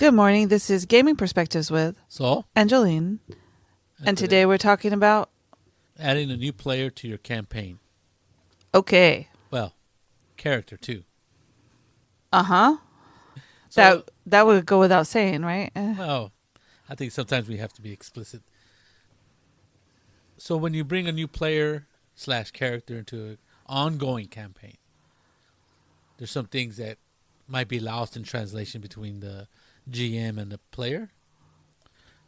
Good morning. This is Gaming Perspectives with Saul. and Jolene. And today we're talking about... Adding a new player to your campaign. Okay. Well, character too. Uh-huh. So, that would go without saying, right? well, I think sometimes we have to be explicit. So when you bring a new player / character into an ongoing campaign, there's some things that might be lost in translation between the GM and the player,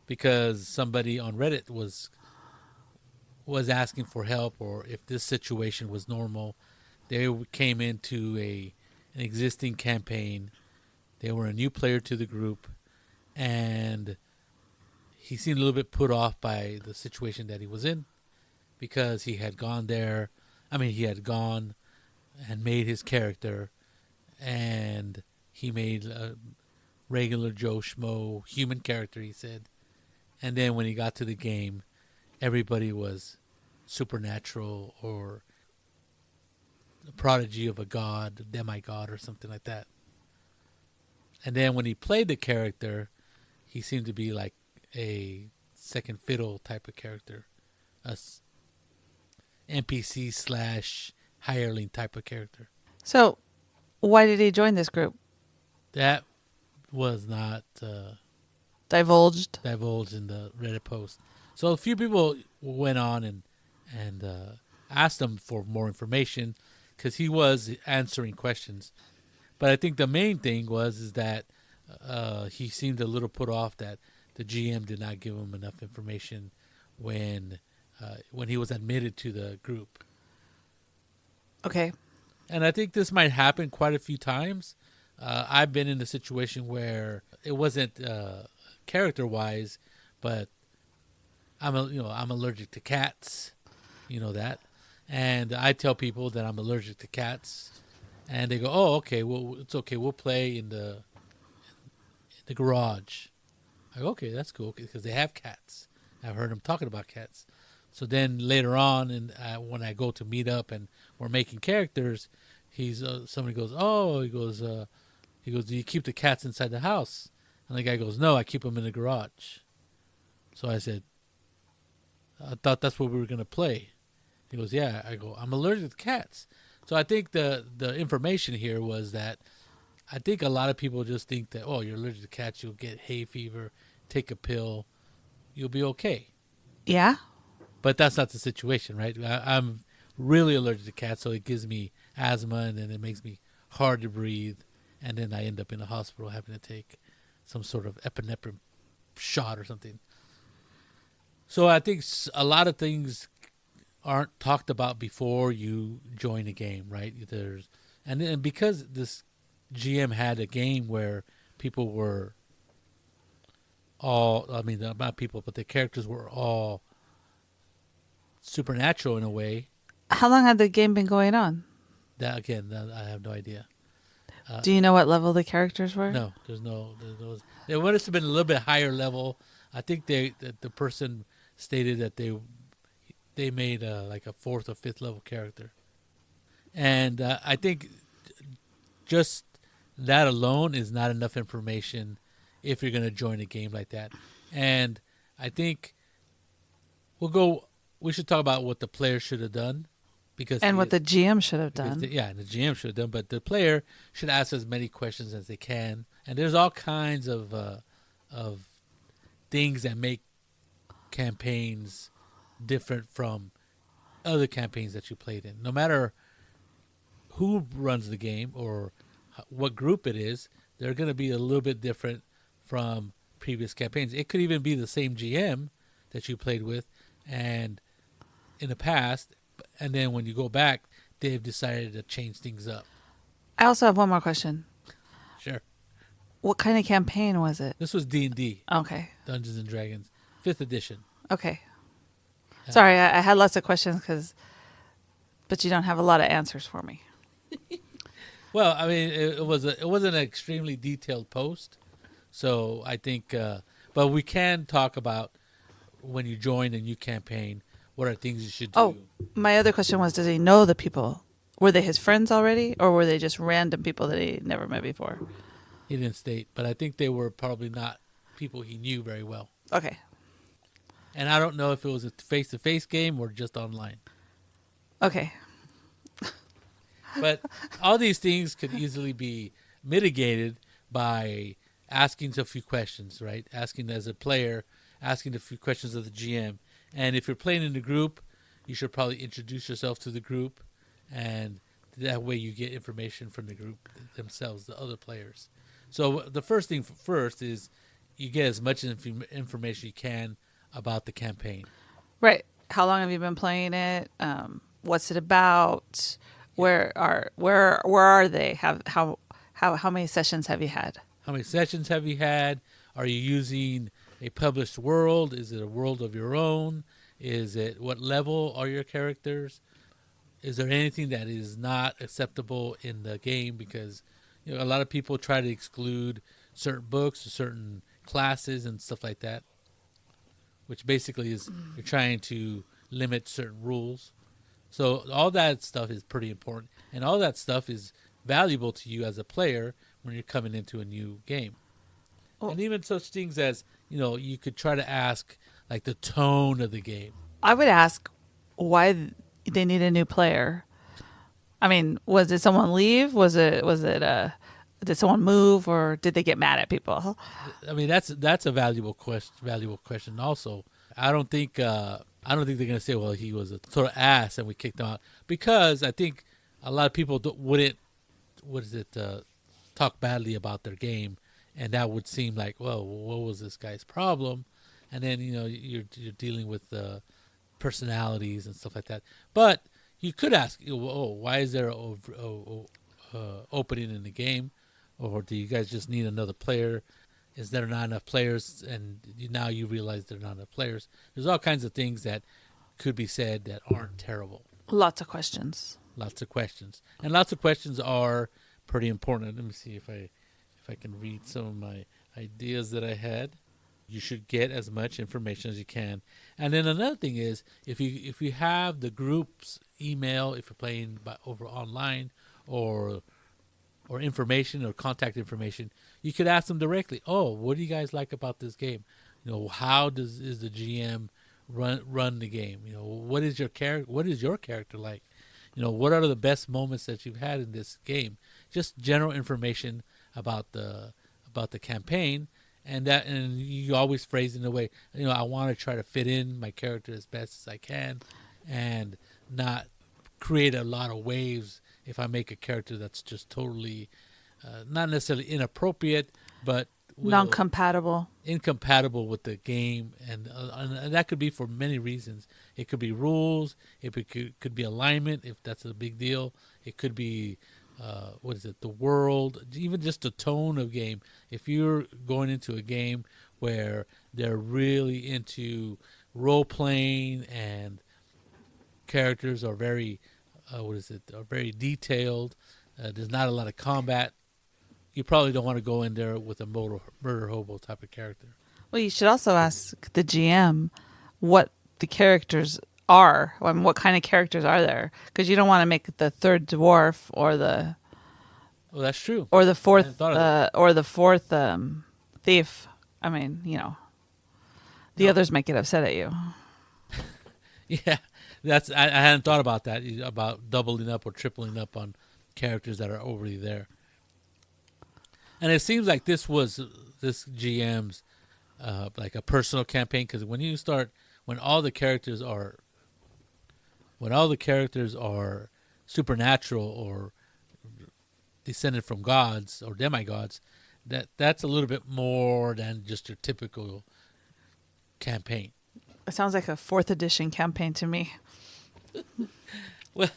because somebody on Reddit was asking for help, or if this situation was normal. They came into an existing campaign. They were a new player to the group, and he seemed a little bit put off by the situation that he was in, because he had gone there. He had gone and made his character, and he made a regular Joe Schmo human character, he said. And then when he got to the game, everybody was supernatural or a prodigy of a god, a demigod, or something like that. And then when he played the character, he seemed to be like a second fiddle type of character, a NPC / hireling type of character. So, why did he join this group? That was not Divulged? divulged in the Reddit post. So a few people went on and asked him for more information, because he was answering questions. But I think the main thing is that he seemed a little put off that the GM did not give him enough information when he was admitted to the group. Okay. And I think this might happen quite a few times. I've been in a situation where it wasn't character-wise, but I'm allergic to cats. You know that. And I tell people that I'm allergic to cats, and they go, "Oh, okay. Well, it's okay. We'll play in the garage." I go, "Okay, that's cool," because they have cats. I've heard them talking about cats. So then later on, and when I go to meet up and we're making characters, somebody goes, "Oh," he goes, "Do you keep the cats inside the house?" And the guy goes, "No, I keep them in the garage." So I said, "I thought that's what we were gonna play." He goes, "Yeah." I go, "I'm allergic to cats." So I think the information here was that I think a lot of people just think that, oh, you're allergic to cats, you'll get hay fever, take a pill, you'll be okay. Yeah? But that's not the situation, right? I'm really allergic to cats, so it gives me asthma, and then it makes me hard to breathe, and then I end up in the hospital having to take some sort of epinephrine shot or something. So I think a lot of things aren't talked about before you join a game, right? And because this GM had a game where people were not people, but the characters were all supernatural in a way. How long had the game been going on? That I have no idea. Do you know what level the characters were? No, there's no. There must have been a little bit higher level. I think the person stated that they made like a 4th or 5th level character, and I think just that alone is not enough information if you're going to join a game like that. And I think we should talk about what the player should have done, and what the GM should have done. The GM should have done, but the player should ask as many questions as they can. And there's all kinds of things that make campaigns different from other campaigns that you played in. No matter who runs the game or what group it is, they're going to be a little bit different from previous campaigns. It could even be the same GM that you played with and in the past, and then when you go back, they've decided to change things up. I also have one more question. Sure. What kind of campaign was it? This was D&D. Okay. Dungeons and Dragons, 5th edition. Okay. Sorry, I had lots of questions but you don't have a lot of answers for me. Well, it was an extremely detailed post, so I think. But we can talk about when you join a new campaign, what are things you should do. Oh, my other question was, does he know the people? Were they his friends already, or were they just random people that he never met before? He didn't state, but I think they were probably not people he knew very well. Okay. And I don't know if it was a face-to-face game or just online. Okay. But all these things could easily be mitigated by asking a few questions, right? Asking as a player, asking a few questions of the GM. And if you're playing in a group, you should probably introduce yourself to the group, and that way you get information from the group themselves, the other players. So the first thing first is you get as much information you can about the campaign. Right. How long have you been playing it? What's it about? Where are they? How many sessions have you had? How many sessions have you had? Are you using a published world? Is it a world of your own? Is it, what level are your characters? Is there anything that is not acceptable in the game? Because a lot of people try to exclude certain books or certain classes and stuff like that, which basically is you're trying to limit certain rules. So all that stuff is pretty important, and all that stuff is valuable to you as a player when you're coming into a new game. Oh. And even such things as, you could try to ask like the tone of the game. I would ask why they need a new player. I mean, was it someone leave? Did someone move, or did they get mad at people? I mean, that's a valuable question. Also, I don't think they're gonna say, well, he was a sort of ass and we kicked him out, because I think a lot of people wouldn't talk badly about their game, and that would seem like, well, what was this guy's problem? And then you're dealing with personalities and stuff like that. But you could ask, why is there a opening in the game? Or do you guys just need another player? Is there not enough players? And now you realize there are not enough players. There's all kinds of things that could be said that aren't terrible. Lots of questions. Lots of questions. And lots of questions are pretty important. Let me see if I can read some of my ideas that I had. You should get as much information as you can. And then another thing is, if you have the group's email, if you're playing over online, or information or contact information, you could ask them directly. Oh, what do you guys like about this game? How is the GM run the game? What is your character like? What are the best moments that you've had in this game? Just general information about the campaign, and you always phrase it in a way, I want to try to fit in my character as best as I can, and not create a lot of waves if I make a character that's just totally not necessarily inappropriate, but incompatible with the game, and that could be for many reasons. It could be rules. It could be alignment, if that's a big deal. It could be the world, even just the tone of game. If you're going into a game where they're really into role playing and characters are very are very detailed, there's not a lot of combat, you probably don't want to go in there with a murder hobo type of character. Well, you should also ask the GM what the characters are. I mean, what kind of characters are there? Because you don't want to make the third dwarf or the. Well, that's true. Or the fourth thief. I mean, the others might get upset at you. Yeah, I hadn't thought about that, about doubling up or tripling up on characters that are already there. And it seems like this GM's like a personal campaign, because when all the characters are supernatural or descended from gods or demigods, that's a little bit more than just your typical campaign. It sounds like a 4th edition campaign to me. Well,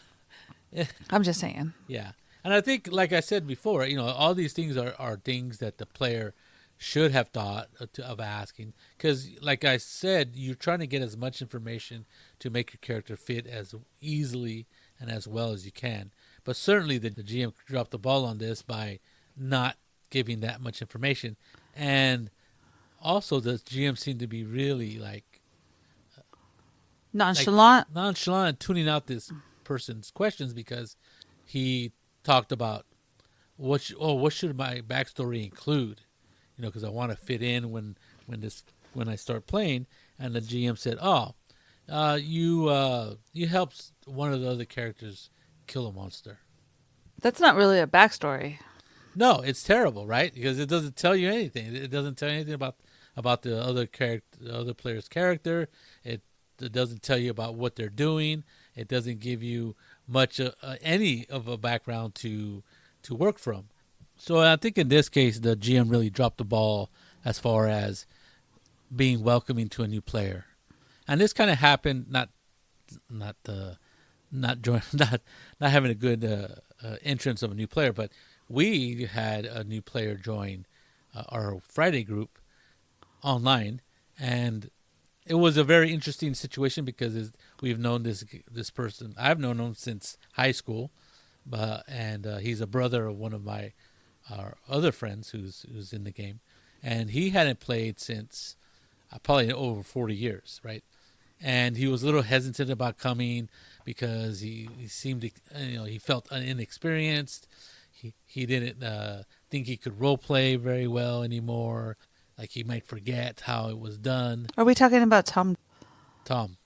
I'm just saying. Yeah. And I think, like I said before, all these things are things that the player should have thought of asking. Because, like I said, you're trying to get as much information to make your character fit as easily and as well as you can. But certainly the GM dropped the ball on this by not giving that much information. And also the GM seemed to be really nonchalant and tuning out this person's questions, because he talked about, what should my backstory include? Because I want to fit in when I start playing. And the GM said, "Oh, you helped one of the other characters kill a monster." That's not really a backstory. No, it's terrible, right? Because it doesn't tell you anything. It doesn't tell you anything about the other the other player's character. It doesn't tell you about what they're doing. It doesn't give you much any of a background to work from. So I think in this case, the GM really dropped the ball as far as being welcoming to a new player, and this kind of happened not join not having a good entrance of a new player, but we had a new player join our Friday group online, and it was a very interesting situation because we've known this person. I've known him since high school, and he's a brother of one of our other friends who's in the game, and he hadn't played since probably over 40 years, right? And he was a little hesitant about coming because he seemed he felt inexperienced. He didn't think he could role play very well anymore. Like he might forget how it was done. Are we talking about Tom? Tom.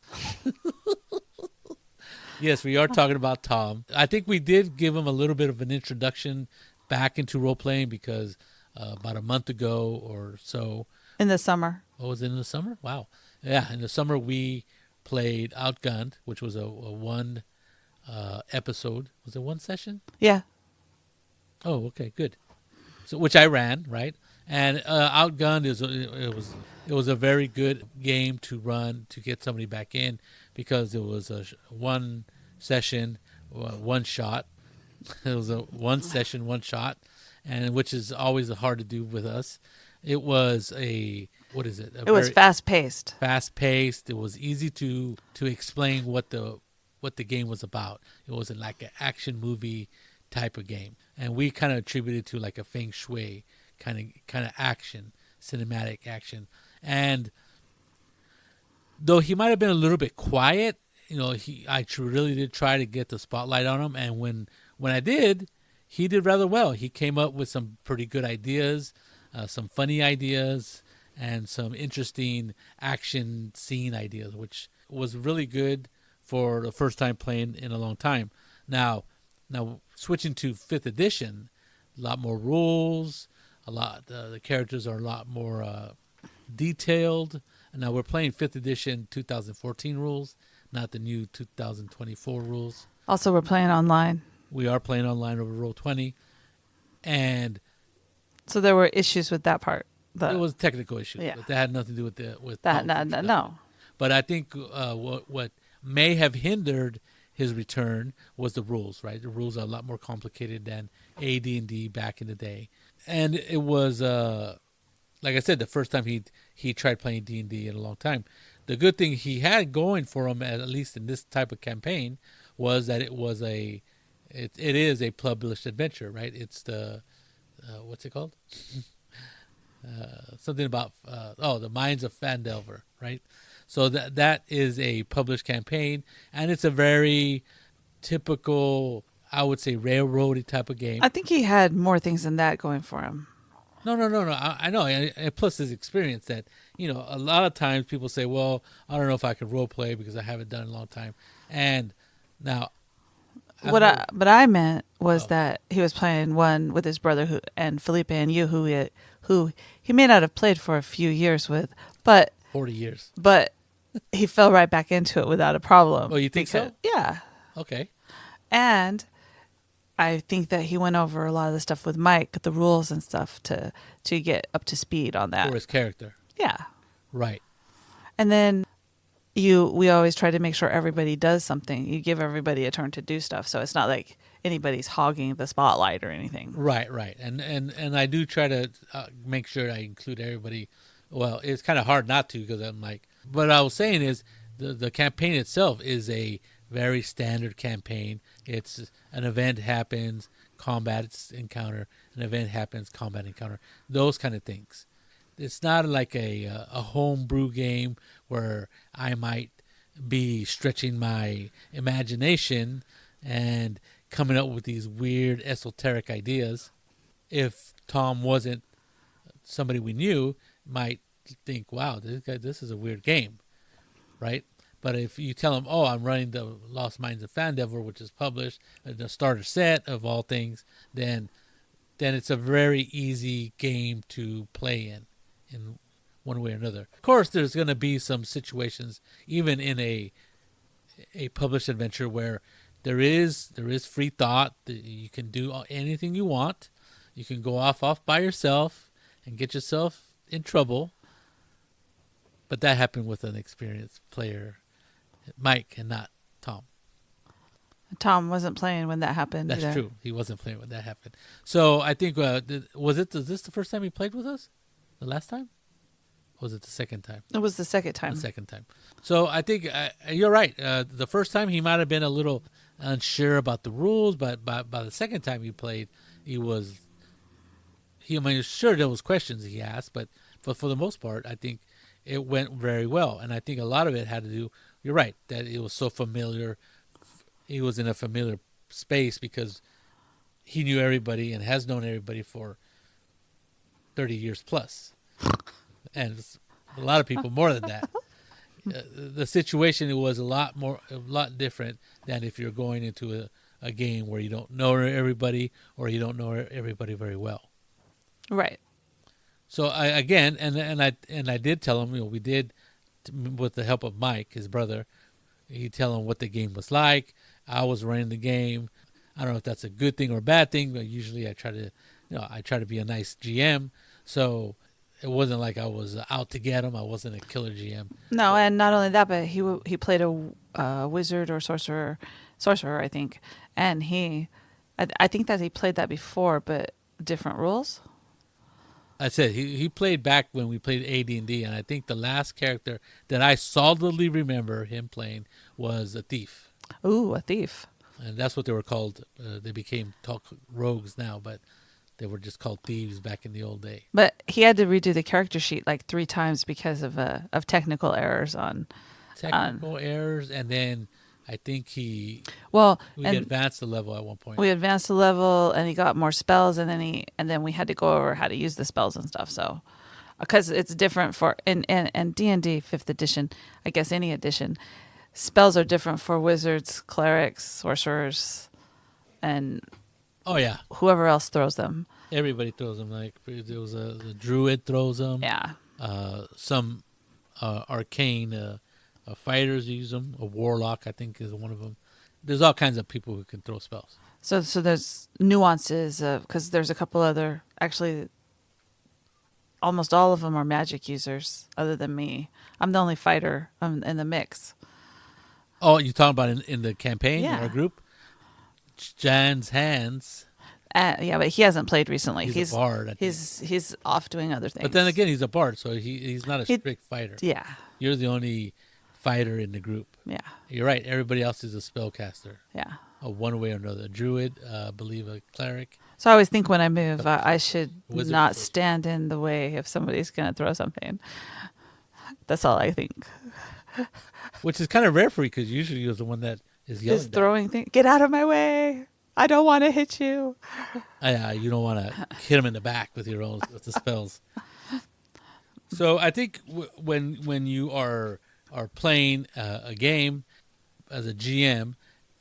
Yes, we are talking about Tom. I think we did give him a little bit of an introduction back into role playing because about a month ago or so. In the summer. Oh, was it in the summer? Wow. Yeah, in the summer we played Outgunned, which was a one episode. Was it one session? Yeah. Oh, okay, good. So which I ran, right? And Outgunned it was a very good game to run to get somebody back in because it was a one session, one shot. It was a one session, one shot, and which is always hard to do with us. It was what is it? It was fast paced. Fast paced. It was easy to explain what the game was about. It wasn't like an action movie type of game, and we kind of attributed to like a feng shui kind of action, cinematic action. And though he might have been a little bit quiet, I really did try to get the spotlight on him. And when I did, he did rather well. He came up with some pretty good ideas, some funny ideas, and some interesting action scene ideas, which was really good for the first time playing in a long time. Now switching to 5th edition, a lot more rules, the characters are a lot more detailed. And now we're playing 5th edition 2014 rules, not the new 2024 rules. Also, we're playing online. We are playing online over Roll20, and so there were issues with that part. It was technical issues, yeah. But that had nothing to do with that. No. But I think what may have hindered his return was the rules. Right, the rules are a lot more complicated than AD&D back in the day, and it was like I said, the first time he tried playing D&D in a long time. The good thing he had going for him, at least in this type of campaign, was that it is a published adventure, right? It's the what's it called? Something about the Mines of Phandelver, right? So that is a published campaign, and it's a very typical, I would say, railroady type of game. I think he had more things than that going for him. No. I know. And plus his experience that, a lot of times people say, well, I don't know if I can role play because I haven't done it in a long time. And now. What I meant was that he was playing one with his brother and Felipe and you, who he may not have played for a few years with, but 40 years. But he fell right back into it without a problem. Oh, you think so? Yeah. Okay. And I think that he went over a lot of the stuff with Mike, the rules and stuff, to get up to speed on that. For his character. Yeah. Right. And then we always try to make sure everybody does something. You give everybody a turn to do stuff, so it's not like anybody's hogging the spotlight or anything. Right. And I do try to make sure I include everybody. Well, it's kind of hard not to because I'm like, what I was saying is the campaign itself is a very standard campaign. It's an event happens, combat encounter, an event happens, combat encounter, those kind of things. It's not like a homebrew game where I might be stretching my imagination and coming up with these weird esoteric ideas. if Tom wasn't somebody we knew, might think, wow, this is a weird game, right? But if you tell him, oh, I'm running the Lost Minds of Fandelver, which is published, the starter set of all things, then it's a very easy game to play in one way or another. Of course, there's going to be some situations, even in a published adventure, where there is free thought. You can do anything you want. You can go off by yourself and get yourself in trouble. But that happened with an experienced player, Mike, and not Tom. Tom wasn't playing when that happened. That's either. true. He wasn't playing when that happened. So I think, was this the first time he played with us? The last time? Or was it the second time? It was the second time. The second time. So I think you're right. The first time he might have been a little unsure about the rules, but by the second time he played, sure there was questions he asked, but for the most part, I think it went very well. And I think a lot of it had to do, you're right, that it was so familiar. He was in a familiar space because he knew everybody and has known everybody for 30 years plus. And a lot of people more than that. The situation was a lot different than if you're going into a game where you don't know everybody or you don't know everybody very well. Right. So I did tell him, we did, with the help of Mike, his brother, he tell him what the game was like. I was running the game. I don't know if that's a good thing or a bad thing, but usually I try to be a nice GM. So it wasn't like I was out to get him. I wasn't a killer GM. No, and not only that, but he played a wizard or sorcerer, I think, and I think that he played that before, but different rules. I said he played back when we played AD&D, and I think the last character that I solidly remember him playing was a thief. Ooh, a thief. And that's what they were called. They became rogues now, but they were just called thieves back in the old day. But he had to redo the character sheet like 3 times because of technical errors errors, and then I think we advanced the level at one point. We advanced the level, and he got more spells, and then we had to go over how to use the spells and stuff. So, because it's different for in D&D 5th edition, I guess any edition, spells are different for wizards, clerics, sorcerers, and whoever else throws them. Everybody throws them. Like there was the druid throws them. Yeah. Some arcane. Fighters use them. A warlock, I think, is one of them. There's all kinds of people who can throw spells. So there's nuances because there's a couple other. Actually, almost all of them are magic users, other than me. I'm the only fighter in the mix. Oh, you talking about in the campaign Yeah. in our group? Jan's hands. Yeah, but he hasn't played recently. He's a bard. He's off doing other things. But then again, he's a bard, so he's not a strict fighter. Yeah. You're the only fighter in the group. Yeah. You're right. Everybody else is a spellcaster. Yeah. One way or another. A druid, I believe a cleric. So I always think when I move, I should Wizard not first. stand in the way if somebody's going to throw something. That's all I think. Which is kind of rare for you because usually you're the one that is yelling. Just throwing things. Get out of my way. I don't want to hit you. You don't want to hit him in the back with the spells. So I think when you are playing a game as a GM,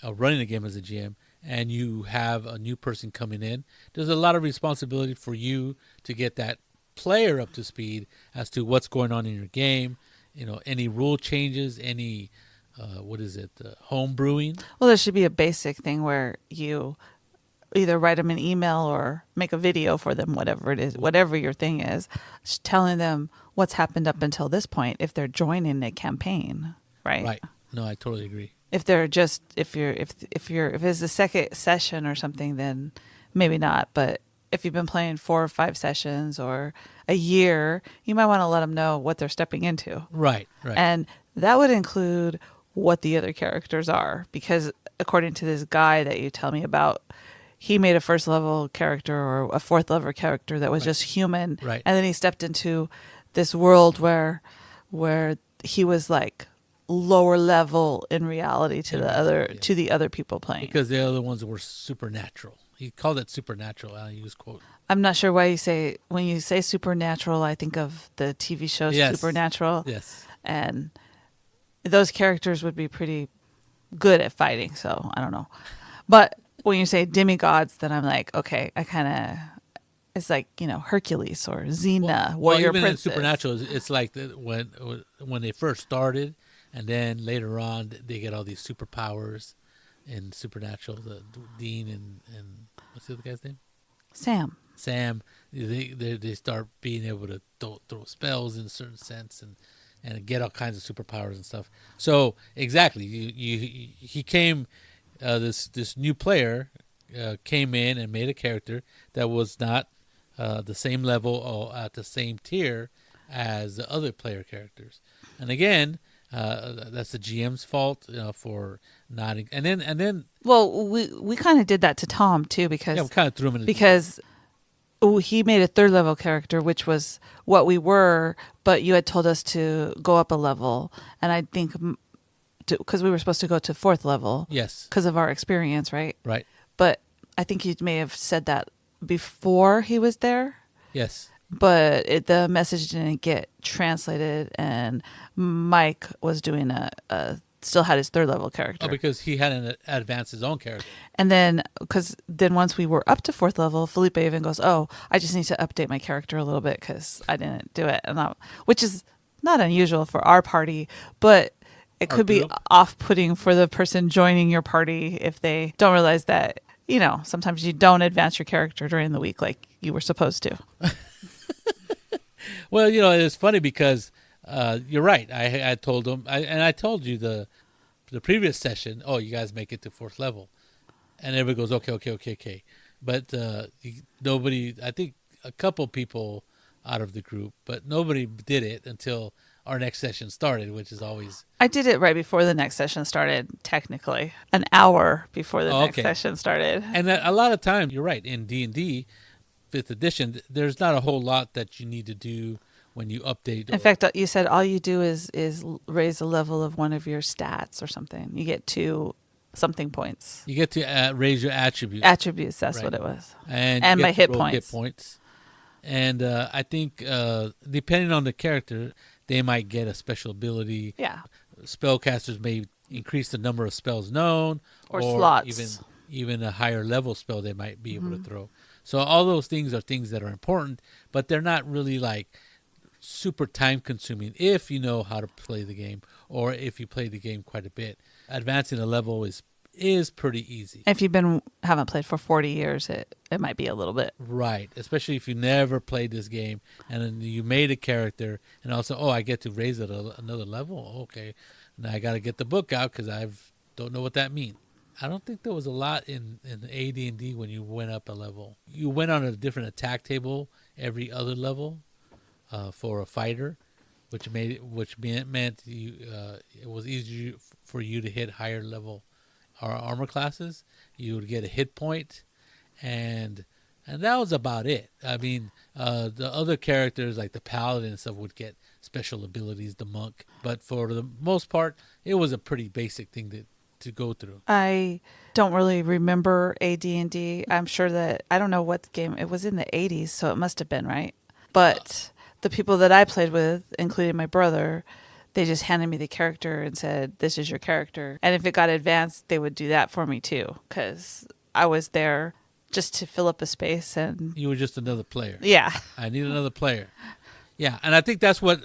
running a game as a GM, and you have a new person coming in, there's a lot of responsibility for you to get that player up to speed as to what's going on in your game. Any rule changes, any home brewing. Well, there should be a basic thing where you either write them an email or make a video for them, whatever it is, whatever your thing is, just telling them what's happened up until this point if they're joining a campaign, right? Right. No, I totally agree. If it's the second session or something, then maybe not. But if you've been playing 4 or 5 sessions or a year, you might want to let them know what they're stepping into. Right. And that would include what the other characters are, because according to this guy that you tell me about, he made a 1st level character or a 4th level character that was just human. Right. And then he stepped into this world where he was like lower level in reality to the other people playing. Because the other ones were supernatural. He called it supernatural. I use quote. I'm not sure why when you say supernatural, I think of the TV show Yes. Supernatural. Yes. And those characters would be pretty good at fighting, so I don't know. But when you say demigods, then I'm like, okay, I kind of, it's like, Hercules or Xena, warrior even princess. in Supernatural, it's like when they first started, and then later on they get all these superpowers in Supernatural. The Dean and what's the other guy's name? Sam. They start being able to throw spells in a certain sense and get all kinds of superpowers and stuff. So exactly, he came. This new player came in and made a character that was not the same level or at the same tier as the other player characters. And again, that's the GM's fault for not. And then. Well, we kind of did that to Tom too because we kind of threw him in because he made a 3rd level character, which was what we were, but you had told us to go up a level, and I think because we were supposed to go to 4th level. Yes. Because of our experience, right? Right. But I think you may have said that before he was there. Yes. But the message didn't get translated, and Mike was doing still had his 3rd level character. Oh, because he hadn't advanced his own character. And then, once we were up to 4th level, Felipe even goes, "Oh, I just need to update my character a little bit because I didn't do it," which is not unusual for our party, but it could be off-putting for the person joining your party if they don't realize that sometimes you don't advance your character during the week like you were supposed to. Well, it's funny because you're right. I told them, and I told you the previous session. Oh, you guys make it to 4th level, and everybody goes, okay. But nobody. I think a couple people out of the group, but nobody did it until our next session started, which is always. I did it right before the next session started. Technically, an hour before the next session started. And a lot of times, you're right. In D&D 5th edition, there's not a whole lot that you need to do when you update. In fact, you said all you do is raise the level of one of your stats or something. You get 2 something points. You get to raise your attributes. Attributes, that's what it was. And my hit points. Hit points. And I think depending on the character, they might get a special ability. Yeah. Spellcasters may increase the number of spells known. Or slots. Even a higher level spell they might be able to throw. So all those things are things that are important, but they're not really like super time consuming if you know how to play the game or if you play the game quite a bit. Advancing a level is pretty easy. If you've haven't played for 40 years, it might be a little bit. Right, especially if you never played this game and then you made a character and also, I get to raise it another level. Okay, now I got to get the book out because I don't know what that means. I don't think there was a lot in AD&D when you went up a level. You went on a different attack table every other level for a fighter, which meant you it was easier for you to hit higher level armor classes. You would get a hit point, and that was about it. I mean, the other characters like the paladin and stuff would get special abilities, the monk, but for the most part, it was a pretty basic thing to go through. I don't really remember AD&D. I'm sure that I don't know what game it was in the 80s, so it must have been, right? But the people that I played with, including my brother, they just handed me the character and said, "This is your character." And if it got advanced, they would do that for me too, because I was there just to fill up a space. And you were just another player. Yeah. I need another player. Yeah, and I think that's what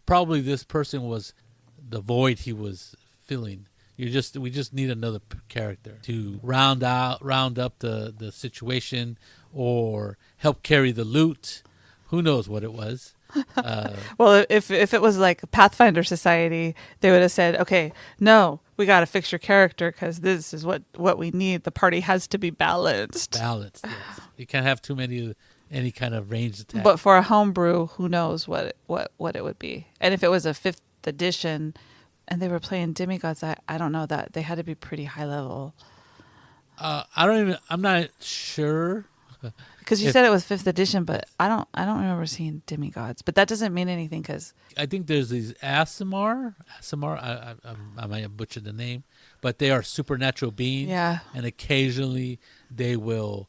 probably this person was, the void he was filling. We just need another character to round up the situation or help carry the loot. Who knows what it was? Well, if it was like Pathfinder Society, they would have said, "Okay, no, we got to fix your character because this is what we need. The party has to be balanced." Balanced, yes. You can't have too many any kind of ranged attack. But for a homebrew, who knows what it would be? And if it was a 5th edition. And they were playing demigods. I don't know that they had to be pretty high level. I'm not sure. Because you said it was 5th edition, but I don't remember seeing demigods. But that doesn't mean anything because I think there's these Asimar. I might have butchered the name, but they are supernatural beings. Yeah. And occasionally they will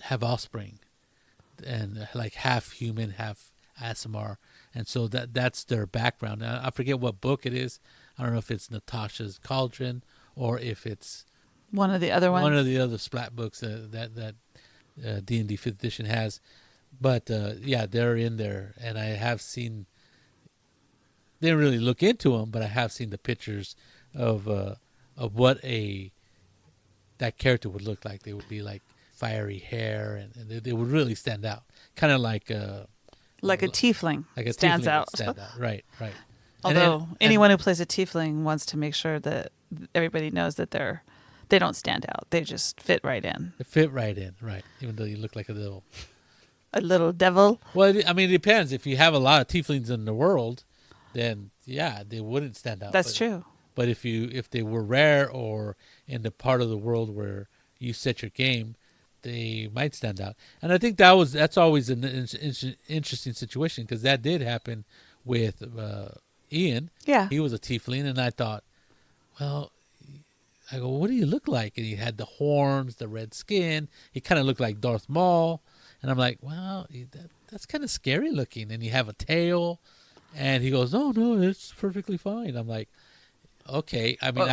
have offspring, and like half human, half Asimar, and so that's their background. I forget what book it is. I don't know if it's Natasha's Cauldron or if it's One of the other ones. one of the other splat books that D&D 5th edition has. But yeah, they're in there, and I have seen. Didn't really look into them, but I have seen the pictures of what that character would look like. They would be like fiery hair, and they would really stand out, kind of like a tiefling. like a stands tiefling out. would stand out. Right. Although anyone who plays a tiefling wants to make sure that everybody knows that they don't stand out. They just fit right in. They fit right in, right? Even though you look like a little devil. Well, I mean, it depends. If you have a lot of tieflings in the world, then yeah, they wouldn't stand out. That's true. But if they were rare or in the part of the world where you set your game, they might stand out. And I think that's always an interesting situation, because that did happen with Ian. Yeah. He was a tiefling, and I thought, well, I go, what do you look like? And he had the horns, the red skin. He kind of looked like Darth Maul. And I'm like, well, that's kind of scary looking. And you have a tail. And he goes, no, it's perfectly fine. I'm like, okay. I mean,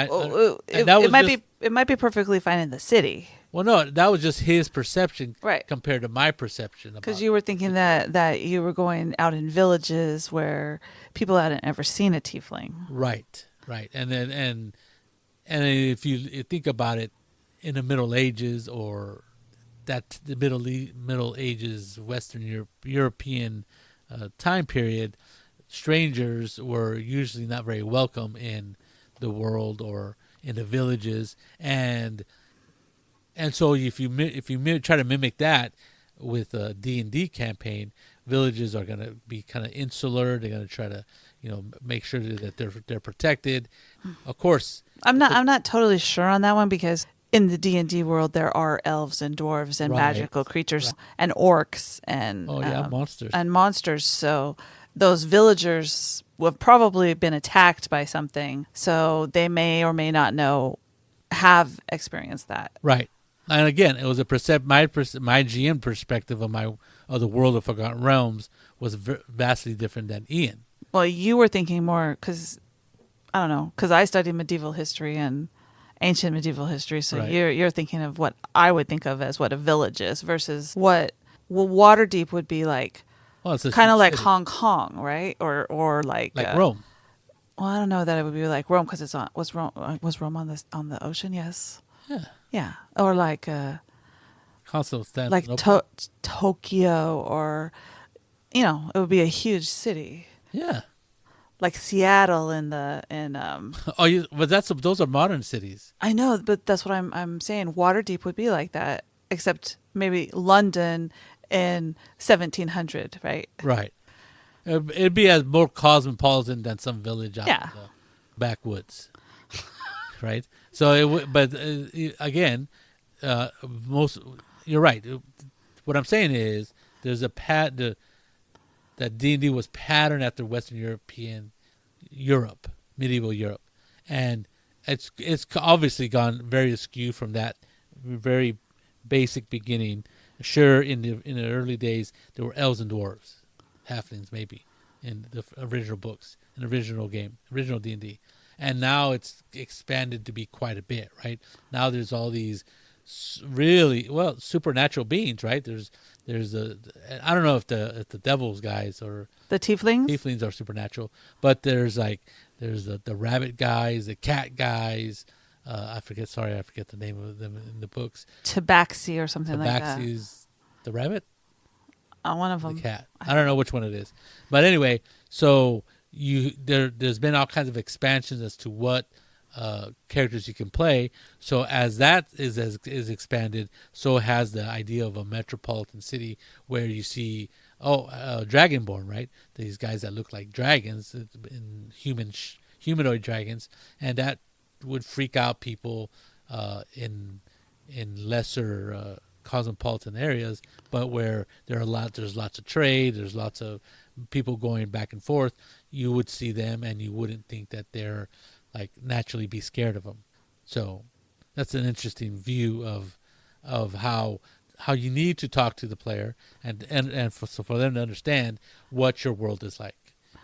it might be perfectly fine in the city. Well, no, that was just his perception, right, compared to my perception. Because you were thinking that you were going out in villages where people hadn't ever seen a tiefling. Right. And then and if you think about it, in the Middle Ages, or the Middle Ages Western European time period, strangers were usually not very welcome in the world or in the villages, and so if you try to mimic that with a D&D campaign, villages are going to be kind of insular. They're going to try to make sure that they're protected. Of course, I'm not totally sure on that one, because in the D&D world there are elves and dwarves and magical creatures and orcs and monsters. So those villagers have probably been attacked by something, so they may or may not have experienced that. Right. And again, it was my GM perspective of the World of Forgotten Realms was vastly different than Ian. Well, you were thinking more because I studied medieval history and ancient medieval history, so right. You're thinking of what I would think of as what a village is versus what Waterdeep would be like. Well, it's kind of like Hong Kong, right? Or like Rome. Well, I don't know that it would be like Rome, because was Rome on the ocean? Yes. Yeah. Or like Tokyo, or it would be a huge city. Yeah. Like Seattle but those are modern cities. I know, but that's what I'm saying. Waterdeep would be like that, except maybe London in 1700, right? Right. It'd be as more cosmopolitan than some village out in the backwoods, right? So again, you're right. What I'm saying is there's that D&D was patterned after Western medieval Europe, and it's obviously gone very askew from that very basic beginning. Sure, in the early days there were elves and dwarves, halflings maybe, in the original books, in the original game, original D&D, and now it's expanded to be quite a bit. Right now, there's all these really supernatural beings. Right, there's I don't know if the devil's guys or the tieflings are supernatural, but there's the rabbit guys, the cat guys. I forget the name of them in the books. Tabaxi or something like that. Tabaxi's the rabbit? One of them. The cat. I don't know which one it is. But anyway, so there's been all kinds of expansions as to what characters you can play. So as that is expanded, so has the idea of a metropolitan city where you see Dragonborn, right? These guys that look like dragons, in humanoid dragons, and that would freak out people in lesser cosmopolitan areas, but where there's lots of trade, there's lots of people going back and forth, you would see them and you wouldn't think that they're like naturally be scared of them. So that's an interesting view of how how you need to talk to the player, and for them to understand what your world is like.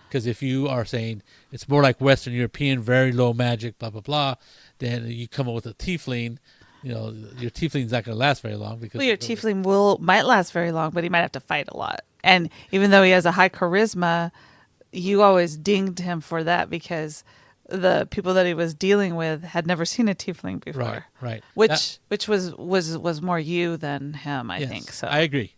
Because if you are saying it's more like Western European, very low magic, blah blah blah, then you come up with a tiefling. Your tiefling's not going to last very long because Well, your tiefling might last very long, but he might have to fight a lot. And even though he has a high charisma, you always dinged him for that because the people that he was dealing with had never seen a tiefling before. Right. Which was more you than him, I think. So I agree.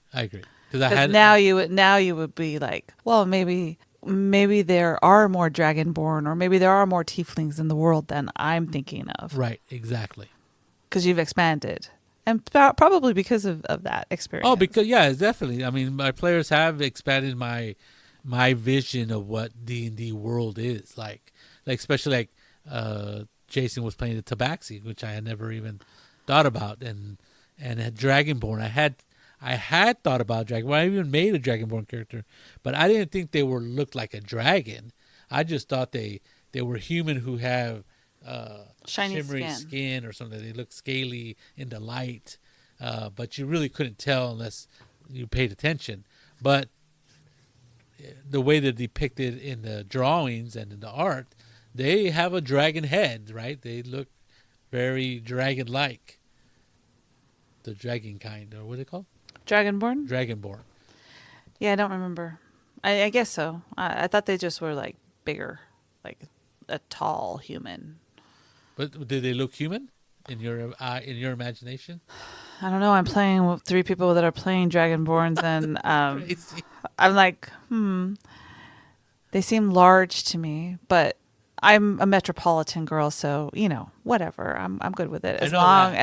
Because now you would be like, well, maybe there are more dragonborn, or maybe there are more tieflings in the world than I'm thinking of. Right. Exactly. Because you've expanded. And probably because of that experience. Oh, definitely. I mean, my players have expanded my vision of what D&D world is like especially Jason was playing the Tabaxi, which I had never even thought about, and had Dragonborn. I had thought about Dragonborn. I even made a Dragonborn character, but I didn't think they looked like a dragon. I just thought they were human who have shiny shimmery skin or something. They look scaly in the light, but you really couldn't tell unless you paid attention. But the way they're depicted in the drawings and in the art, they have a dragon head, right? They look very dragon-like. The dragon kind, or what are they called? Dragonborn? Dragonborn. Yeah, I don't remember. I guess so. I thought they just were like bigger, like a tall human. But did they look human in your imagination? I don't know. I'm playing with 3 people that are playing Dragonborns, and I'm like, they seem large to me, but I'm a metropolitan girl, so whatever. I'm good with it as long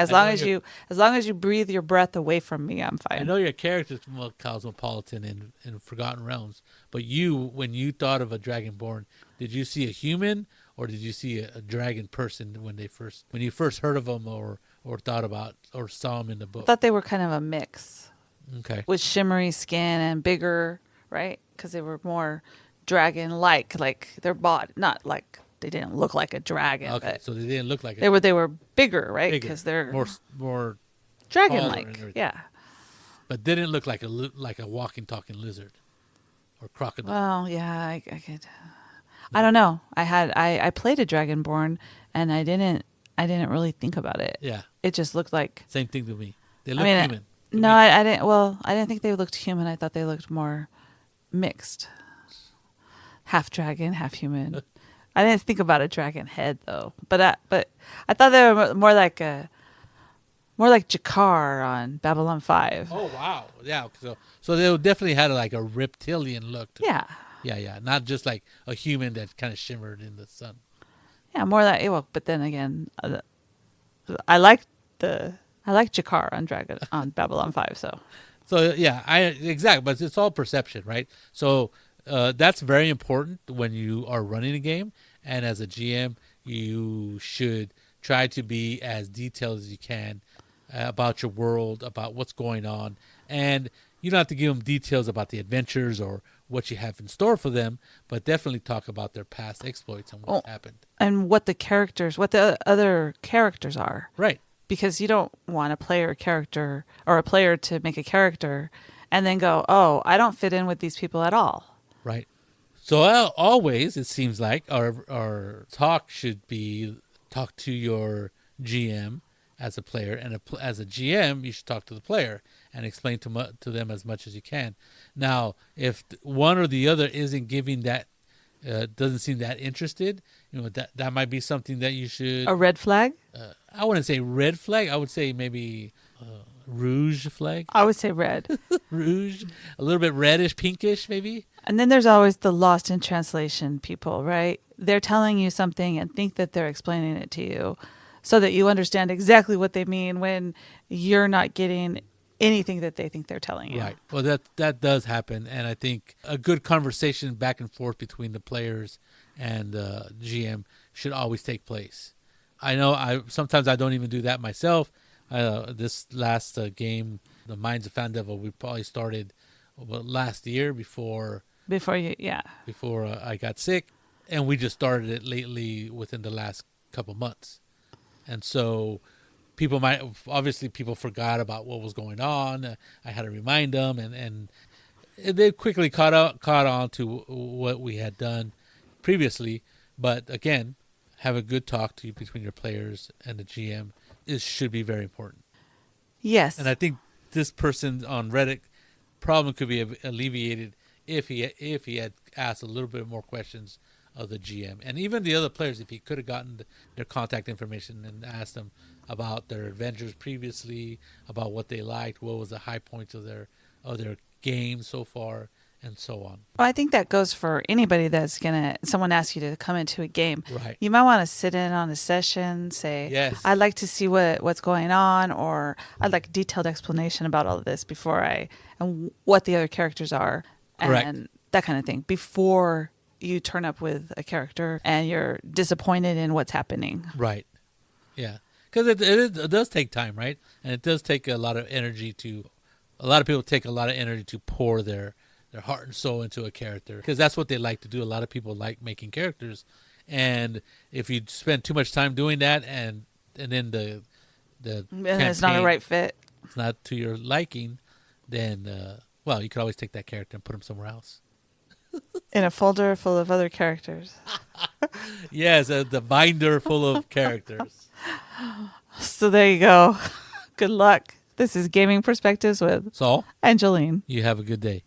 as you breathe your breath away from me. I'm fine. I know your character's more cosmopolitan in Forgotten Realms, but when you thought of a Dragonborn, did you see a human or did you see a dragon person when you first heard of them or thought about or saw them in the book? I thought they were kind of a mix. Okay. With shimmery skin and bigger, right? Because they were more dragon-like, like their body, not like they didn't look like a dragon. Okay, but so they didn't look like they were bigger, right? Because they're more dragon-like, yeah. But didn't look like a walking, talking lizard or crocodile. Well, yeah, I could. I don't know. I played a Dragonborn, and I didn't really think about it. Yeah, it just looked like same thing to me. They look human. No, I didn't. Well, I didn't think they looked human. I thought they looked more mixed, half dragon, half human. I didn't think about a dragon head though, but I thought they were more like Jakar on Babylon 5. Oh wow, yeah. So they definitely had like a reptilian look. Yeah. Not just like a human that kind of shimmered in the sun. Yeah, more like but then again, I like Jakar on Babylon 5. So yeah, exactly. But it's all perception, right? So that's very important when you are running a game, and as a GM, you should try to be as detailed as you can about your world, about what's going on, and you don't have to give them details about the adventures or what you have in store for them, but definitely talk about their past exploits and what happened. And what the other characters are. Right. Because you don't want a player to make a character and then go, oh, I don't fit in with these people at all. Right. So always, it seems like our talk should be talk to your GM as a player, and as a GM, you should talk to the player and explain to them as much as you can. Now, if one or the other isn't giving that, doesn't seem that interested, that might be something that you should. A red flag? I wouldn't say red flag. I would say maybe rouge flag. I would say red. Rouge, a little bit reddish, pinkish, maybe. And then there's always the lost in translation people, right? They're telling you something and think that they're explaining it to you, so that you understand exactly what they mean when you're not getting anything that they think they're telling you. Right. Well, that does happen, and I think a good conversation back and forth between the players and the GM should always take place. I know sometimes I don't even do that myself. This last game, the Minds of Fan Devil, we probably started last year before I got sick, and we just started it lately within the last couple months. And so people forgot about what was going on. I had to remind them, and they quickly caught on to what we had done previously. But again, have a good talk between your players and the GM should be very important. Yes. And I think this person on Reddit problem could be alleviated if he had asked a little bit more questions of the GM and even the other players. If he could have gotten their contact information and asked them about their adventures previously, about what they liked, what was the high points of their game so far, and so on. Well, I think that goes for anybody that's someone asks you to come into a game. Right. You might want to sit in on a session, say, yes, I'd like to see what's going on, or I'd like a detailed explanation about all of this and what the other characters are. Correct. And that kind of thing before you turn up with a character and you're disappointed in what's happening. Right. Yeah. Because it does take time, right? And it does take a lot of energy a lot of people take a lot of energy to pour their heart and soul into a character because that's what they like to do. A lot of people like making characters. And if you spend too much time doing that and then the and it's not a right fit, it's not to your liking, then, you could always take that character and put him somewhere else. in a folder full of other characters. Yes, the binder full of characters. So there you go. Good luck. This is Gaming Perspectives with Saul and Jolene. You have a good day.